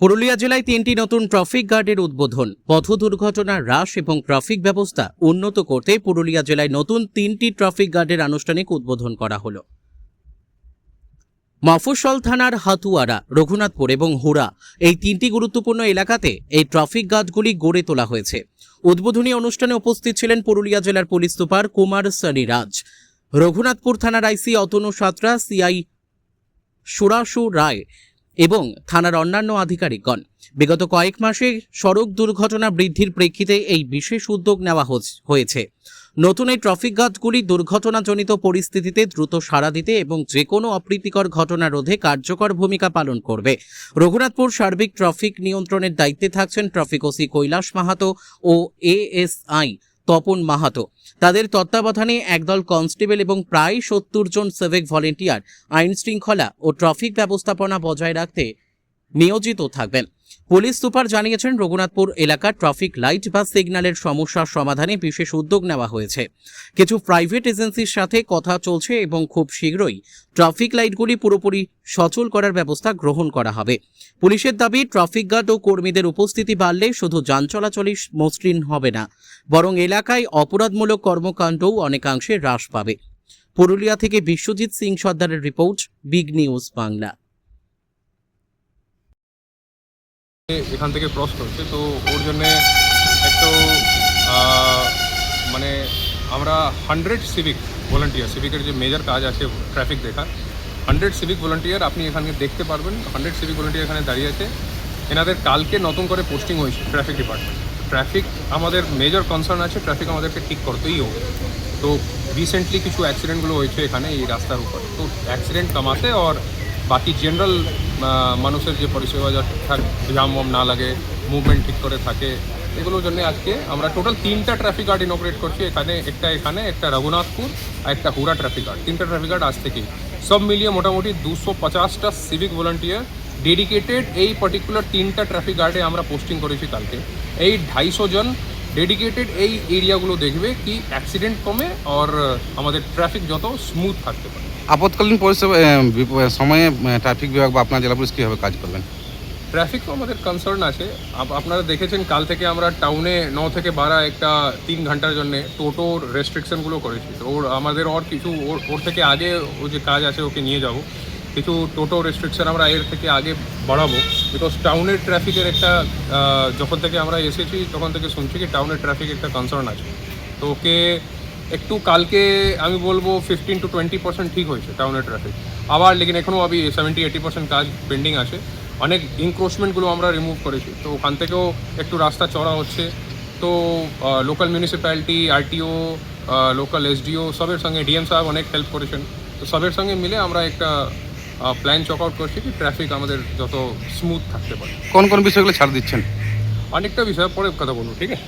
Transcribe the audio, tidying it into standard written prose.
পুরুলিয়া জেলায় 3টি নতুন ট্রাফিক গার্ডের উদ্বোধন। পথ দুর্ঘটনা হ্রাস এবং ট্রাফিক ব্যবস্থা উন্নত করতে পুরুলিয়া জেলায় নতুন 3টি ট্রাফিক গার্ডের আনুষ্ঠানিক উদ্বোধন করা হলো। মফস্বল থানার হাতুয়ারা, রঘুনাথপুর এবং হুড়া এই 3টি গুরুত্বপূর্ণ এলাকাতে এই ট্রাফিক গার্ডগুলি গড়ে তোলা হয়েছে। উদ্বোধনী অনুষ্ঠানে উপস্থিত ছিলেন পুরুলিয়া জেলার পুলিশ সুপার কুমার সানিরাজ, রঘুনাথপুর থানার আইসি অতনু সাঁতরা, সিআই সুরাসু রায় এবং থানার অন্যান্য আধিকারিকগণ। বিগত কয়েক মাসে সড়ক দুর্ঘটনা বৃদ্ধির প্রেক্ষিতে এই বিশেষ উদ্যোগ নেওয়া হয়েছে। নতুন এই ট্রাফিক গার্ডগুলি দুর্ঘটনাজনিত পরিস্থিতিতে দ্রুত সাড়া দিতে এবং যে কোনো অপ্রীতিকর ঘটনা রোধে কার্যকর ভূমিকা পালন করবে। রঘুনাথপুর সার্বিক ট্রাফিক নিয়ন্ত্রণের দায়িত্বে থাকছেন ট্রাফিক ওসি কৈলাস মাহাতো ও এএসআই তপন মাহাতো। তাদের তত্ত্বাবধানে একদল কনস্টেবল এবং প্রায় 70 জন সিভিক ভলেন্টিয়ার আইন শৃঙ্খলা ও ট্রাফিক ব্যবস্থাপনা বজায় রাখতে নিয়োজিত থাকবেন। পুলিশ সুপার জানিয়েছেন, রঘুনাথপুর এলাকার ট্রাফিক লাইট বা সিগন্যালের সমস্যার সমাধানে বিশেষ উদ্যোগ নেওয়া হয়েছে। কিছু প্রাইভেট এজেন্সির সাথে কথা চলছে এবং খুব শীঘ্রই ট্রাফিক লাইটগুলি পুরোপুরি সচল করার ব্যবস্থা গ্রহণ করা হবে। পুলিশের দাবি, ট্রাফিক গার্ড ও কর্মীদের উপস্থিতি বাড়লে শুধু যান চলাচলই মসৃণ হবে না, বরং এলাকায় অপরাধমূলক কর্মকাণ্ডও অনেকাংশে হ্রাস পাবে। পুরুলিয়া থেকে বিশ্বজিৎ সিং সর্দারের রিপোর্ট, বিগ নিউজ বাংলা। এখান থেকে ক্রস করছে, তো ওর জন্যে একটু মানে আমরা 100 সিভিক ভলান্টিয়ার, সিভিকের যে মেজর কাজ আছে ট্রাফিক দেখা, 100 সিভিক ভলান্টিয়ার আপনি এখানে দেখতে পারবেন। 100 সিভিক ভলান্টিয়ার এখানে দাঁড়িয়ে আছে। এনাদের কালকে নতুন করে পোস্টিং হয়েছে ট্রাফিক ডিপার্টমেন্ট। ট্রাফিক আমাদের মেজর কনসার্ন আছে, ট্রাফিক আমাদেরকে ঠিক করতেই হবে। তো রিসেন্টলি কিছু অ্যাক্সিডেন্টগুলো হয়েছে এখানে এই রাস্তার উপর, তো অ্যাক্সিডেন্ট কমাতে আর বাকি জেনারেল মানুষের যে পরিষেবা যা ঠিকঠাক জাম না লাগে, মুভমেন্ট ঠিক করে থাকে, এগুলোর জন্য আজকে আমরা টোটাল 3টা ট্রাফিক গার্ড ইনঅপারেট করছি। এখানে একটা রঘুনাথপুর আর একটা হুড়া ট্রাফিক গার্ড, 3টা ট্রাফিক গার্ড আজ থেকেই। সব মিলিয়ে মোটামুটি 250টা সিভিক ভলান্টিয়ার ডেডিকেটেড এই পার্টিকুলার 3টা ট্রাফিক গার্ডে আমরা পোস্টিং করেছি কালকে। এই 250 জন ডেডিকেটেড এই এরিয়াগুলো দেখবে কি অ্যাক্সিডেন্ট কমে আর আমাদের ট্রাফিক যত স্মুথ থাকতে পারে। আপৎকালীন পরিষেবা সময়ে ট্রাফিক বিভাগ বা আপনার জেলা পুলিশ কীভাবে কাজ করবেন? ট্রাফিক তো আমাদের কনসার্ন আছে। আপনারা দেখেছেন কাল থেকে আমরা টাউনে 9 থেকে 12 একটা 3 ঘন্টার জন্য টোটোর রেস্ট্রিকশনগুলো করেছি। তো আমাদের কিছু ওর থেকে আগে ও যে কাজ আছে ওকে নিয়ে যাব, কিছু টোটো রেস্ট্রিকশন আমরা এর থেকে আগে বাড়াবো। বিকজ টাউনের ট্রাফিকের একটা যখন থেকে আমরা এসেছি তখন থেকে শুনছি কি টাউনের ট্রাফিক একটা কনসার্ন আছে। তো ওকে একটু কালকে আমি বলবো 15 to 20% ঠিক হয়েছে টাউনের ট্রাফিক। আবার লেকিন এখনও 70-80% কাজ পেন্ডিং আছে। অনেক ইনক্রোচমেন্টগুলো আমরা রিমুভ করেছি, তো ওখান থেকেও একটু রাস্তা চড়া হচ্ছে। তো local municipality, RTO, local SDO সবের সঙ্গে ডিএম সাহেব অনেক হেল্প করেছেন। তো সবের সঙ্গে মিলে আমরা একটা প্ল্যান চক আউট করছি কি ট্রাফিক আমাদের যত স্মুথ থাকতে পারে। কোন কোন বিষয়গুলো ছাড় দিচ্ছেন? অনেকটা বিষয় পরে কথা বলবো, ঠিক আছে?